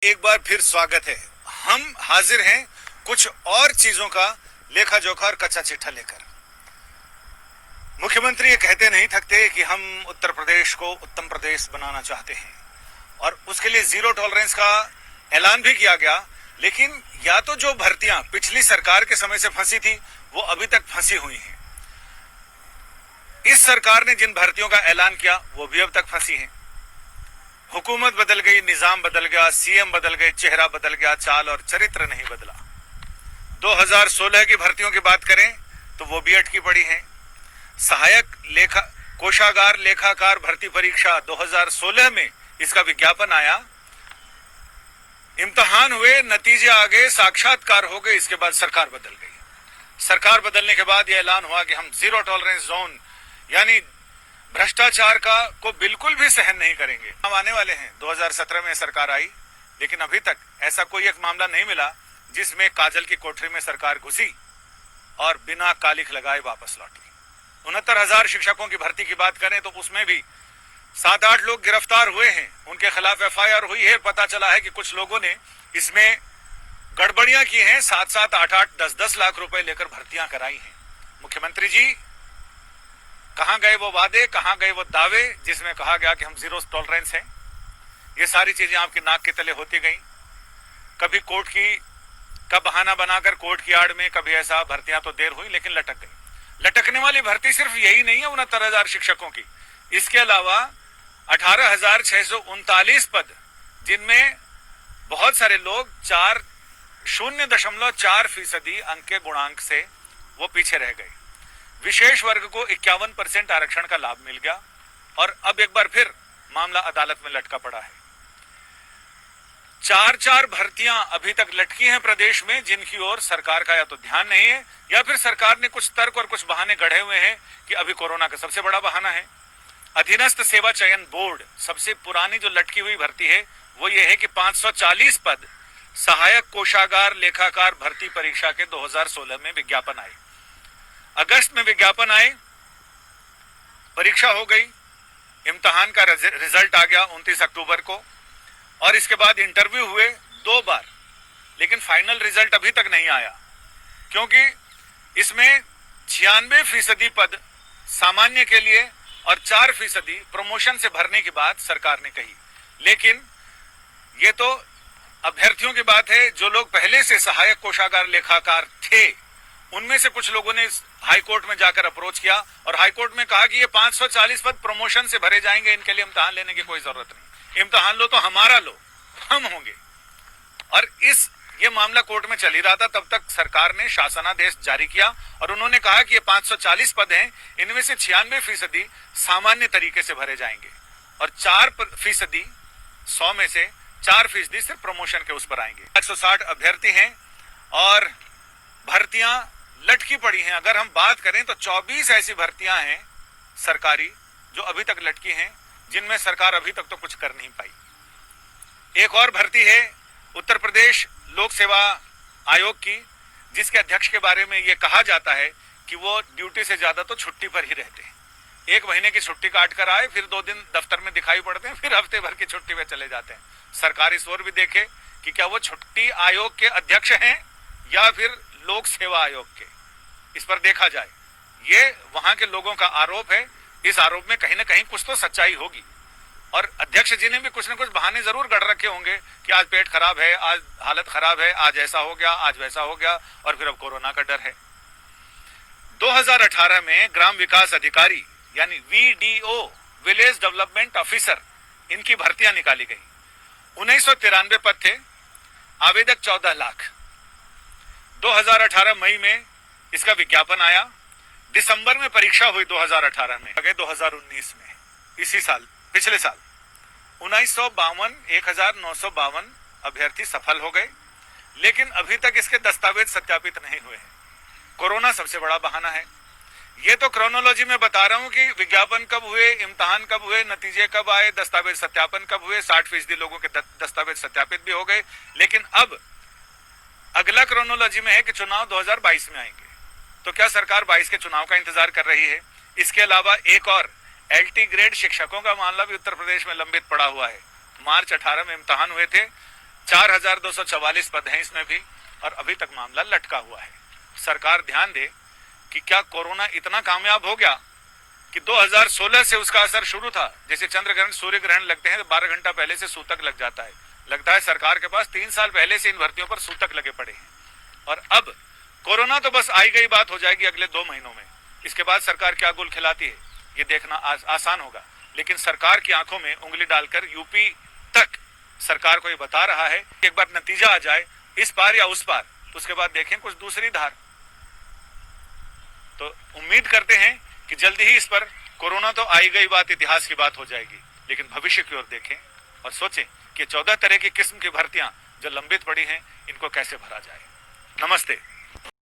एक बार फिर स्वागत है। हम हाजिर हैं कुछ और चीजों का लेखा जोखा और कच्चा चिट्ठा लेकर। मुख्यमंत्री ये कहते नहीं थकते कि हम उत्तर प्रदेश को उत्तम प्रदेश बनाना चाहते हैं और उसके लिए जीरो टॉलरेंस का ऐलान भी किया गया। लेकिन या तो जो भर्तियां पिछली सरकार के समय से फंसी थी वो अभी तक फंसी हुई हैं, इस सरकार ने जिन भर्तियों का ऐलान किया वो भी अब तक फंसी हैं। हुकूमत बदल गई, निजाम बदल गया, सीएम बदल गए, चेहरा बदल गया, चाल और चरित्र नहीं बदला। 2016 की भर्तियों की बात करें तो वो भी अटकी पड़ी हैं। सहायक लेखा कोषागार लेखाकार भर्ती परीक्षा 2016 में इसका विज्ञापन आया, इम्तिहान हुए, नतीजे आ गए, साक्षात्कार हो गए, इसके बाद सरकार बदल गई। सरकार बदलने के बाद यह ऐलान हुआ कि हम जीरो टॉलरेंस जोन यानी भ्रष्टाचार को बिल्कुल भी सहन नहीं करेंगे। हम आने वाले हैं, 2017 में सरकार आई, लेकिन अभी तक ऐसा कोई एक मामला नहीं मिला जिसमें काजल की कोठरी में सरकार घुसी और बिना कालिख लगाए वापस लौटी। 69,000 शिक्षकों की भर्ती की बात करें तो उसमें भी 7-8 लोग गिरफ्तार हुए हैं, उनके खिलाफ एफआईआर हुई है। पता चला है कि कुछ लोगों ने इसमें गड़बड़ियां की हैं, 7-7, 8-8, 10-10 लाख रुपए लेकर भर्तियां कराई हैं। मुख्यमंत्री जी, कहां गए वो वादे, कहां गए वो दावे जिसमें कहा गया कि हम जीरो टॉलरेंस हैं? ये सारी चीजें आपकी नाक के तले होती गई। कभी कोर्ट की का बहाना बनाकर कोर्ट की आड़ में, कभी ऐसा भर्तियां तो देर हुई लेकिन लटक गई। लटकने वाली भर्ती सिर्फ यही नहीं है 69,000 शिक्षकों की, इसके अलावा 18,639 पद जिनमें बहुत सारे लोग 0.4% अंक के गुणांक से वो पीछे रह गए। विशेष वर्ग को 51% आरक्षण का लाभ मिल गया और अब एक बार फिर मामला अदालत में लटका पड़ा है। 4 भर्तियां अभी तक लटकी हैं प्रदेश में, जिनकी ओर सरकार का या तो ध्यान नहीं है या फिर सरकार ने कुछ तर्क और कुछ बहाने गढ़े हुए हैं कि अभी कोरोना का सबसे बड़ा बहाना है। अधीनस्थ सेवा चयन बोर्ड, सबसे पुरानी जो लटकी हुई भर्ती है वो ये है कि 540 पद सहायक कोषागार लेखाकार भर्ती परीक्षा के 2016 में विज्ञापन आए। अगस्त में विज्ञापन आए, परीक्षा हो गई, इम्तिहान का रिजल्ट आ गया 29 अक्टूबर को और इसके बाद इंटरव्यू हुए 2 बार, लेकिन फाइनल रिजल्ट अभी तक नहीं आया क्योंकि इसमें 96% पद सामान्य के लिए और 4% प्रमोशन से भरने की बात सरकार ने कही। लेकिन ये तो अभ्यर्थियों की बात है। जो लोग पहले से सहायक कोषागार लेखाकार थे उनमें से कुछ लोगों ने हाई कोर्ट में जाकर अप्रोच किया और हाई कोर्ट में कहा कि ये 540 पद प्रमोशन से भरे जाएंगे, इनके लिए इम्तिहान लेने की कोई जरूरत नहीं, इम्तिहान लो तो हमारा लो, हम होंगे। और ये मामला कोर्ट में चल ही रहा था, तब तक सरकार ने शासनादेश जारी किया और उन्होंने कहा कि ये 540 पद हैं, इनमें से 96% सामान्य तरीके से भरे जाएंगे और 4% 100 में से 4% सिर्फ प्रमोशन के उस पर आएंगे। 160 अभ्यर्थी हैं और भर्तियां लटकी पड़ी हैं। अगर हम बात करें तो 24 ऐसी भर्तियां हैं सरकारी जो अभी तक लटकी हैं, जिनमें सरकार अभी तक तो कुछ कर नहीं पाई। एक और भर्ती है उत्तर प्रदेश लोक सेवा आयोग की, जिसके अध्यक्ष के बारे में यह कहा जाता है कि वो ड्यूटी से ज्यादा तो छुट्टी पर ही रहते हैं। 1 महीने की छुट्टी काट कर आए, फिर 2 दिन दफ्तर में दिखाई पड़ते हैं, फिर हफ्ते भर की छुट्टी में चले जाते हैं। सरकार इस ओर भी देखे कि क्या वो छुट्टी आयोग के अध्यक्ष हैं या फिर लोक सेवा आयोग के, इस पर देखा जाए। ये वहां के लोगों का आरोप है, इस आरोप में कहीं ना कहीं कुछ तो सच्चाई होगी और अध्यक्ष जी ने भी कुछ ना कुछ बहाने जरूर गढ़ रखे होंगे कि आज पेट खराब है, आज हालत खराब है, आज ऐसा हो गया, आज वैसा हो गया और फिर अब कोरोना का डर है। 2018 में ग्राम विकास अधिकारी यानी वीडीओ, विलेज डेवलपमेंट ऑफिसर, इनकी भर्तियां निकाली गई। 1993 पद थे, आवेदक 14 लाख। 2018 मई में इसका विज्ञापन आया, दिसंबर में परीक्षा हुई 2018 में, 2019 में, इसी साल, पिछले साल 1952 अभ्यर्थी सफल हो गए, लेकिन अभी तक इसके दस्तावेज सत्यापित नहीं हुए हैं। कोरोना सबसे बड़ा बहाना है। ये तो क्रोनोलॉजी में बता रहा हूं कि विज्ञापन कब हुए, इम्तिहान कब हुए, नतीजे कब आए, दस्तावेज सत्यापन कब हुए, 60% लोगों के दस्तावेज सत्यापित भी हो गए। लेकिन अब अगला क्रोनोलॉजी में है कि चुनाव 2022 में आएंगे। तो क्या सरकार 22 के चुनाव का इंतजार कर रही है? इसके अलावा एक और एलटी ग्रेड शिक्षकों का मामला भी उत्तर प्रदेश में लंबित पड़ा हुआ है। मार्च 18 में इम्तिहान हुए थे, 4244 पद हैं इसमें भी, और अभी तक मामला लटका हुआ है। सरकार ध्यान दे कि क्या कोरोना इतना कामयाब हो गया कि 2016 से उसका असर शुरू था। जैसे चंद्र ग्रहण, सूर्य ग्रहण लगते हैं तो 12 घंटा पहले से सूतक लग जाता है। लगता है सरकार के पास 3 साल पहले से इन भर्तियों पर सूतक लगे पड़े हैं। और अब कोरोना तो बस आई गई बात हो जाएगी अगले 2 महीनों में। इसके बाद सरकार क्या गुल खिलाती है ये देखना आसान होगा। लेकिन सरकार की आंखों में उंगली डालकर यूपी तक सरकार को ये बता रहा है कि एक बार नतीजा आ जाए इस पार या उस पार, उसके बाद देखें कुछ दूसरी धार। तो उम्मीद करते हैं कि जल्दी ही इस पर, कोरोना तो आई गई बात, इतिहास की बात हो जाएगी, लेकिन भविष्य की ओर देखें और सोचें कि 14 तरह की किस्म की भर्तियां जो लंबित पड़ी हैं इनको कैसे भरा जाए। नमस्ते।